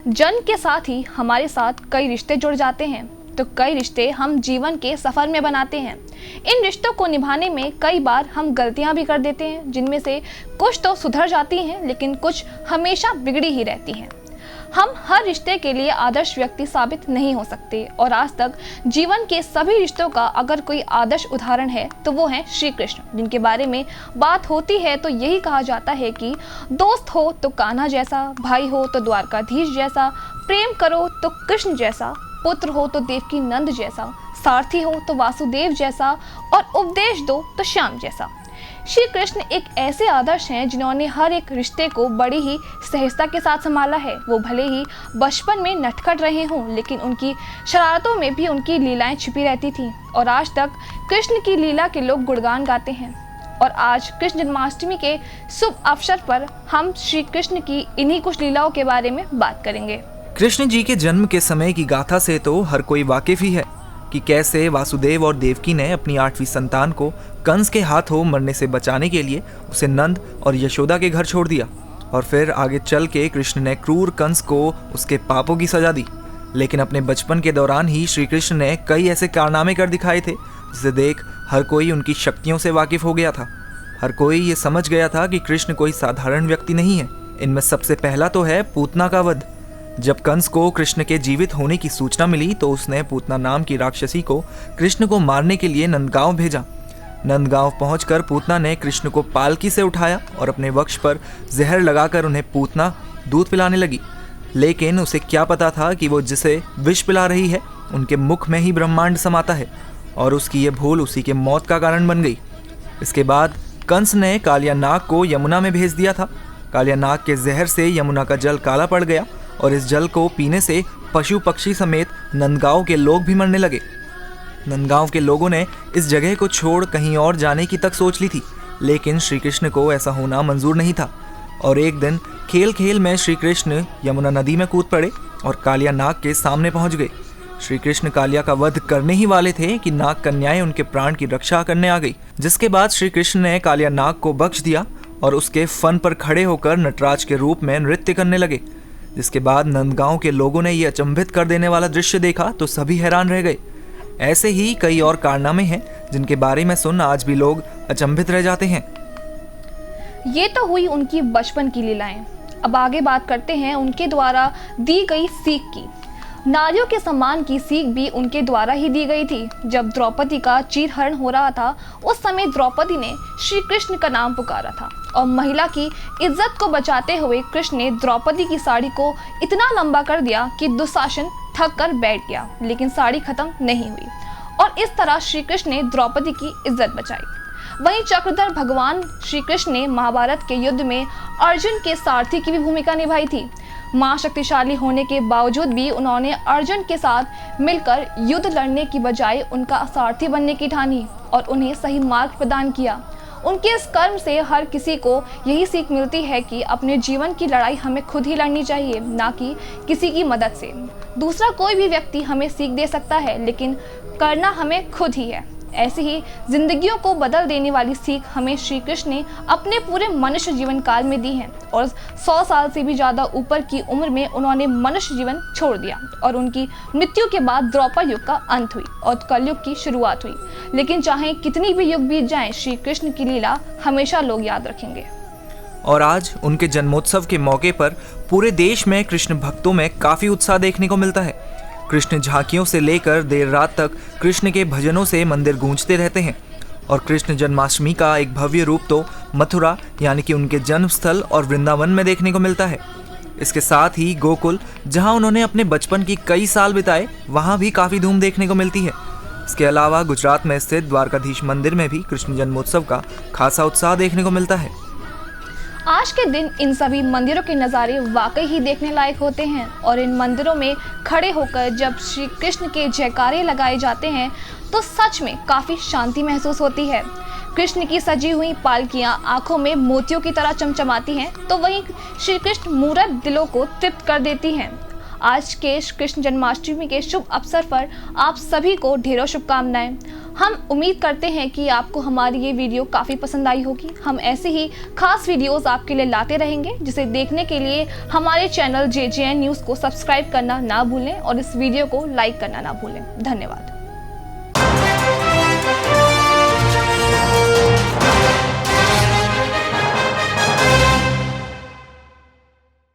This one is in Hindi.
जन्म के साथ ही हमारे साथ कई रिश्ते जुड़ जाते हैं, तो कई रिश्ते हम जीवन के सफ़र में बनाते हैं। इन रिश्तों को निभाने में कई बार हम गलतियां भी कर देते हैं, जिनमें से कुछ तो सुधर जाती हैं, लेकिन कुछ हमेशा बिगड़ी ही रहती हैं। हम हर रिश्ते के लिए आदर्श व्यक्ति साबित नहीं हो सकते, और आज तक जीवन के सभी रिश्तों का अगर कोई आदर्श उदाहरण है तो वो है श्री कृष्ण, जिनके बारे में बात होती है तो यही कहा जाता है कि दोस्त हो तो कान्हा जैसा, भाई हो तो द्वारकाधीश जैसा, प्रेम करो तो कृष्ण जैसा, पुत्र हो तो देवकी नंद जैसा, सारथी हो तो वासुदेव जैसा, और उपदेश दो तो श्याम जैसा। श्री कृष्ण एक ऐसे आदर्श हैं जिन्होंने हर एक रिश्ते को बड़ी ही सहजता के साथ संभाला है। वो भले ही बचपन में नटखट रहे हों, लेकिन उनकी शरारतों में भी उनकी लीलाएं छिपी रहती थीं, और आज तक कृष्ण की लीला के लोग गुणगान गाते हैं। और आज कृष्ण जन्माष्टमी के शुभ अवसर पर हम श्री कृष्ण की इन्हीं कुछ लीलाओं के बारे में बात करेंगे। कृष्ण जी के जन्म के समय की गाथा से तो हर कोई वाकिफ ही है कि कैसे वासुदेव और देवकी ने अपनी 8वीं संतान को कंस के हाथों मरने से बचाने के लिए उसे नंद और यशोदा के घर छोड़ दिया, और फिर आगे चल के कृष्ण ने क्रूर कंस को उसके पापों की सजा दी। लेकिन अपने बचपन के दौरान ही श्री कृष्ण ने कई ऐसे कारनामे कर दिखाए थे जिसे देख हर कोई उनकी शक्तियों से वाकिफ हो गया था। हर कोई ये समझ गया था कि कृष्ण कोई साधारण व्यक्ति नहीं है। इनमें सबसे पहला तो है पूतना का वध। जब कंस को कृष्ण के जीवित होने की सूचना मिली तो उसने पूतना नाम की राक्षसी को कृष्ण को मारने के लिए नंदगांव भेजा। नंदगांव पहुंचकर पूतना ने कृष्ण को पालकी से उठाया और अपने वक्ष पर जहर लगाकर उन्हें पूतना दूध पिलाने लगी। लेकिन उसे क्या पता था कि वो जिसे विष पिला रही है उनके मुख में ही ब्रह्मांड समाता है, और उसकी ये भूल उसी के मौत का कारण बन गई। इसके बाद कंस ने कालियानाग को यमुना में भेज दिया था। कालियानाग के जहर से यमुना का जल काला पड़ गया, और इस जल को पीने से पशु पक्षी समेत नंदगांव के लोग भी मरने लगे। नंदगांव के लोगों ने इस जगह को छोड़ कहीं और जाने की तक सोच ली थी, लेकिन श्री कृष्ण को ऐसा होना मंजूर नहीं था। और एक दिन खेल खेल में श्री कृष्ण यमुना नदी में कूद पड़े और कालिया नाग के सामने पहुंच गए। श्री कृष्ण कालिया का वध करने ही वाले थे कि नाग कन्याएं उनके प्राण की रक्षा करने आ गई। जिसके बाद श्री कृष्ण ने कालिया नाग को बख्श दिया और उसके फन पर खड़े होकर नटराज के रूप में नृत्य करने लगे। जिसके बाद नंदगांव के लोगों ने यह अचंभित कर देने वाला दृश्य देखा तो सभी हैरान रह गए। ऐसे ही कई और कारनामे हैं जिनके बारे में सुन आज भी लोग अचंभित रह जाते हैं। ये तो हुई उनकी बचपन की लीलाएं। अब आगे बात करते हैं उनके द्वारा दी गई सीख की। नारियों के सम्मान की सीख भी उनके द्वारा ही दी गई थी। जब द्रौपदी का चीरहरण हो रहा था, उस समय द्रौपदी ने श्री कृष्ण का नाम पुकारा था, और महिला की इज्जत को बचाते हुए कृष्ण ने द्रौपदी की साड़ी को इतना लंबा कर दिया कि दुशासन थक कर बैठ गया, लेकिन साड़ी खत्म नहीं हुई, और इस तरह श्री कृष्ण ने द्रौपदी की इज्जत बचाई। वहीं चक्रधर भगवान श्री कृष्ण ने महाभारत के युद्ध में अर्जुन के सारथी की भी भूमिका निभाई थी। मां शक्तिशाली होने के बावजूद भी उन्होंने अर्जुन के साथ मिलकर युद्ध लड़ने की बजाय उनका सारथी बनने की ठानी और उन्हें सही मार्ग प्रदान किया। उनके इस कर्म से हर किसी को यही सीख मिलती है कि अपने जीवन की लड़ाई हमें खुद ही लड़नी चाहिए, ना कि किसी की मदद से। दूसरा कोई भी व्यक्ति हमें सीख दे सकता है, लेकिन करना हमें खुद ही है। ऐसी ही जिंदगियों को बदल देने वाली सीख हमें श्री कृष्ण ने अपने पूरे मनुष्य जीवन काल में दी है, और 100 साल से भी ज़्यादा ऊपर की उम्र में उन्होंने मनुष्य जीवन छोड़ दिया, और उनकी मृत्यु के बाद द्वापर युग का अंत हुई और कलयुग की शुरुआत हुई। लेकिन चाहे कितनी भी युग बीत जाएं, श्री कृष्ण की लीला हमेशा लोग याद रखेंगे। और आज उनके जन्मोत्सव के मौके पर पूरे देश में कृष्ण भक्तों में काफ़ी उत्साह देखने को मिलता है। कृष्ण झांकियों से लेकर देर रात तक कृष्ण के भजनों से मंदिर गूंजते रहते हैं, और कृष्ण जन्माष्टमी का एक भव्य रूप तो मथुरा यानी कि उनके जन्म स्थल और वृंदावन में देखने को मिलता है। इसके साथ ही गोकुल, जहां उन्होंने अपने बचपन की कई साल बिताए, वहां भी काफ़ी धूम देखने को मिलती है। इसके अलावा गुजरात में स्थित द्वारकाधीश मंदिर में भी कृष्ण जन्मोत्सव का खासा उत्साह देखने को मिलता है। आज के दिन इन सभी मंदिरों के नज़ारे वाकई ही देखने लायक होते हैं, और इन मंदिरों में खड़े होकर जब श्री कृष्ण के जयकारे लगाए जाते हैं तो सच में काफ़ी शांति महसूस होती है। कृष्ण की सजी हुई पालकियां आंखों में मोतियों की तरह चमचमाती हैं, तो वहीं श्री कृष्ण मूरत दिलों को तृप्त कर देती हैं। आज के कृष्ण जन्माष्टमी के शुभ अवसर पर आप सभी को ढेरों शुभकामनाएं। हम उम्मीद करते हैं कि आपको हमारी ये वीडियो काफ़ी पसंद आई होगी। हम ऐसे ही खास वीडियोस आपके लिए लाते रहेंगे, जिसे देखने के लिए हमारे चैनल JJN न्यूज़ को सब्सक्राइब करना ना भूलें और इस वीडियो को लाइक करना ना भूलें। धन्यवाद।